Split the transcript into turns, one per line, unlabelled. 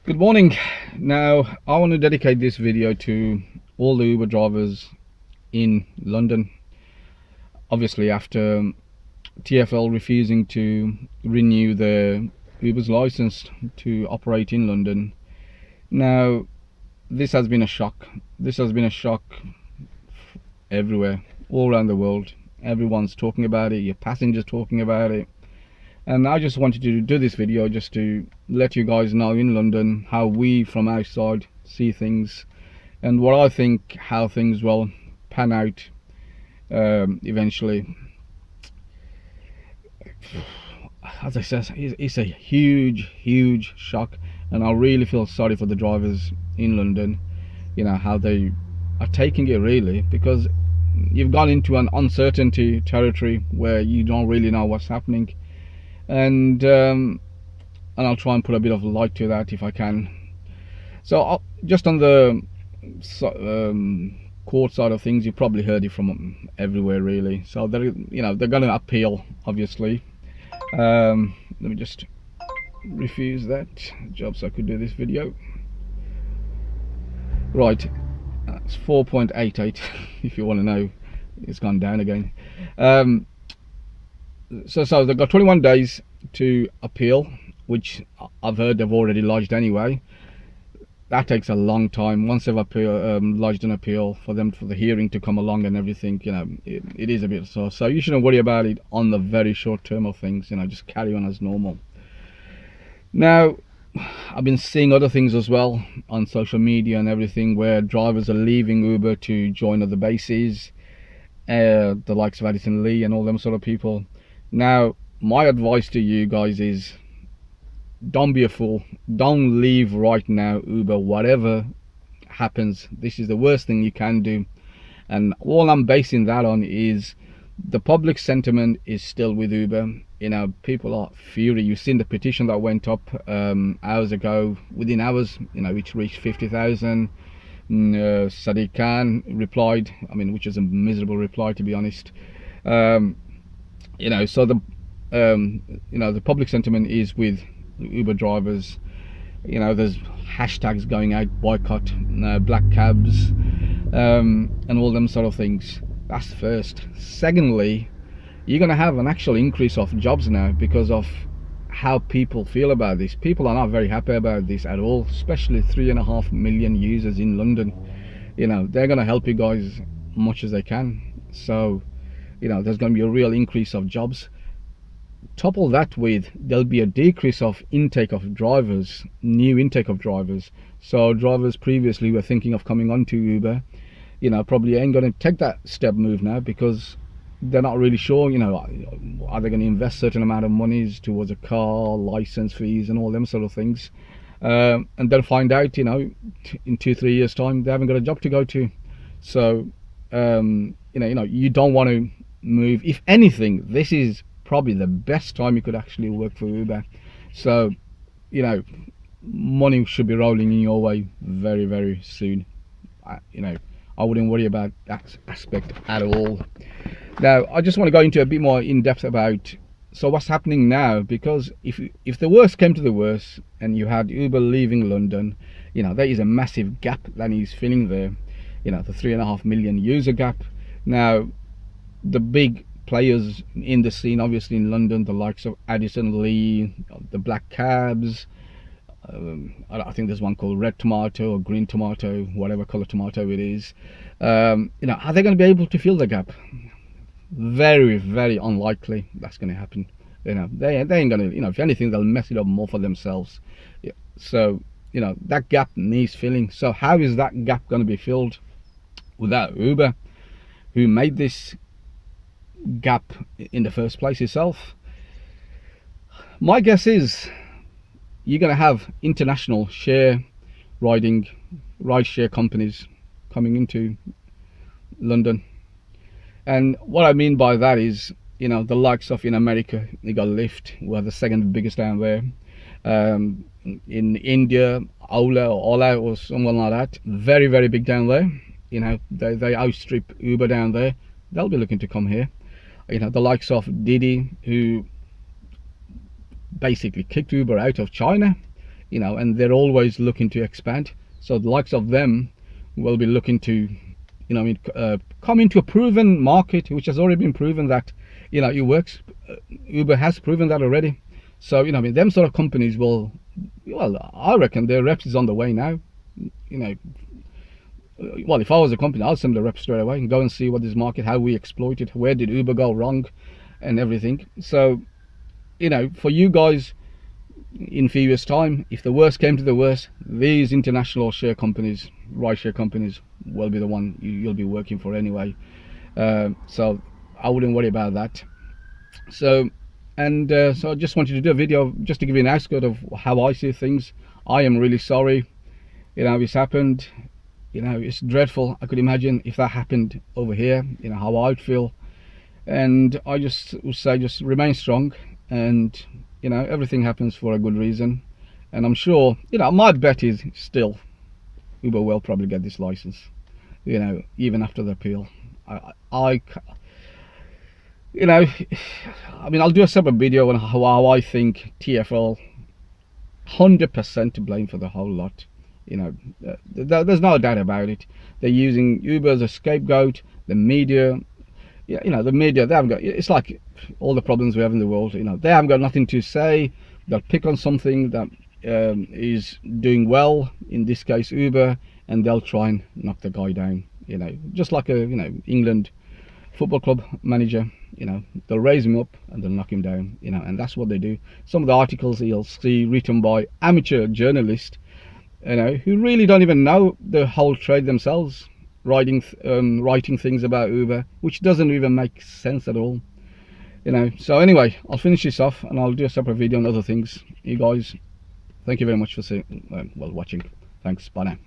Good morning. Now, I want to dedicate this video to all the Uber drivers in London. Obviously, after TFL refusing to renew the Uber's license to operate in London. Now, this has been a shock. This has been a shock everywhere, all around the world. Everyone's talking about it, your passengers talking about it. And I just wanted to do this video just to let you guys know in London how we from outside see things and what I think how things will pan out eventually. As I said, it's a huge shock, and I really feel sorry for the drivers in London, you know, how they are taking it, really, because you've gone into an uncertainty territory where you don't really know what's happening. And I'll try and put a bit of light to that if I can. So just on the court side of things, you probably heard it from everywhere, really. So they're going to appeal, obviously. Let me just refuse that job so I could do this video. Right, that's 4.88 if you want to know. It's gone down again. So they've got 21 days to appeal, which I've heard they've already lodged anyway. That takes a long time. Once they've lodged an appeal, for the hearing to come along and everything, you know, it is a bit so you shouldn't worry about it on the very short term of things. You know, just carry on as normal. Now, I've been seeing other things as well on social media and everything, where drivers are leaving Uber to join other bases, the likes of Addison Lee and all them sort of people. Now, my advice to you guys is, don't be a fool. Don't leave right now, Uber. Whatever happens, this is the worst thing you can do. And all I'm basing that on is the public sentiment is still with Uber. You know, people are furious. You've seen the petition that went up hours ago. Within hours, you know, which reached 50,000. Sadiq Khan replied. I mean, which is a miserable reply, to be honest. You know, so the public sentiment is with Uber drivers. You know, there's hashtags going out, boycott black cabs, and all them sort of things. That's first. Secondly, you're going to have an actual increase of jobs now because of how people feel about this. People are not very happy about this at all, especially 3.5 million users in London. You know, they're going to help you guys much as they can. So, you know, there's going to be a real increase of jobs. Couple that with, there'll be a decrease of intake of drivers, new intake of drivers. So drivers previously were thinking of coming onto Uber, you know, probably ain't going to take that step move now because they're not really sure, you know, are they going to invest certain amount of monies towards a car, license fees and all them sort of things, and then find out, you know, in 2-3 years time they haven't got a job to go to. So you don't want to move. If anything, this is probably the best time you could actually work for Uber. So, you know, money should be rolling in your way very soon. You know, I wouldn't worry about that aspect at all. Now, I just want to go into a bit more in depth about so what's happening now, because if the worst came to the worst and you had Uber leaving London, you know, there is a massive gap that he's filling there. You know, the 3.5 million user gap. Now, the big players in the scene, obviously in London, the likes of Addison Lee, the black cabs, I think there's one called red tomato or green tomato, whatever color tomato it is. You know, are they going to be able to fill the gap? Very unlikely that's going to happen. You know, they ain't going to, you know, if anything, they'll mess it up more for themselves. Yeah. So, you know, that gap needs filling. So how is that gap going to be filled without Uber, who made this gap in the first place itself? My guess is you're going to have international ride share companies coming into London. And what I mean by that is, you know, the likes of, in America, you got Lyft, who are the second biggest down there. In India, Ola or someone like that, very big down there. You know, they outstrip Uber down there. They'll be looking to come here. You know, the likes of Didi, who basically kicked Uber out of China. you know, and they're always looking to expand. So the likes of them will be looking to, you know, come into a proven market, which has already been proven that, you know, it works. Uber has proven that already. So, you know, them sort of companies will, well, I reckon their reps is on the way now. You know, well, if I was a company, I'll send the reps straight away and go and see what this market, how we exploit it, where did Uber go wrong, and everything. So, you know, for you guys, in few years' time, if the worst came to the worst, these international share companies, ride share companies, will be the one you'll be working for anyway. So I wouldn't worry about that. So, and so I just wanted to do a video just to give you an outskirt of how I see things. I am really sorry, you know, it's happened. You know, it's dreadful. I could imagine if that happened over here, you know, how I'd feel. And I just would say, just remain strong, and you know, everything happens for a good reason. And I'm sure, you know, my bet is still Uber will probably get this license, you know, even after the appeal. I you know, I mean, I'll do a separate video on how I think TFL 100% to blame for the whole lot. You know, there's no doubt about it. They're using Uber as a scapegoat. The media, you know, the media, they haven't got, it's like all the problems we have in the world, you know, they haven't got nothing to say. They'll pick on something that is doing well, in this case Uber, and they'll try and knock the guy down, you know, just like a, you know, England football club manager. You know, they'll raise him up and they'll knock him down, you know, and that's what they do. Some of the articles you'll see written by amateur journalists, you know, who really don't even know the whole trade themselves, writing things about Uber, which doesn't even make sense at all, you know. So anyway, I'll finish this off and I'll do a separate video on other things. You guys, thank you very much for seeing, well, watching. Thanks, bye now.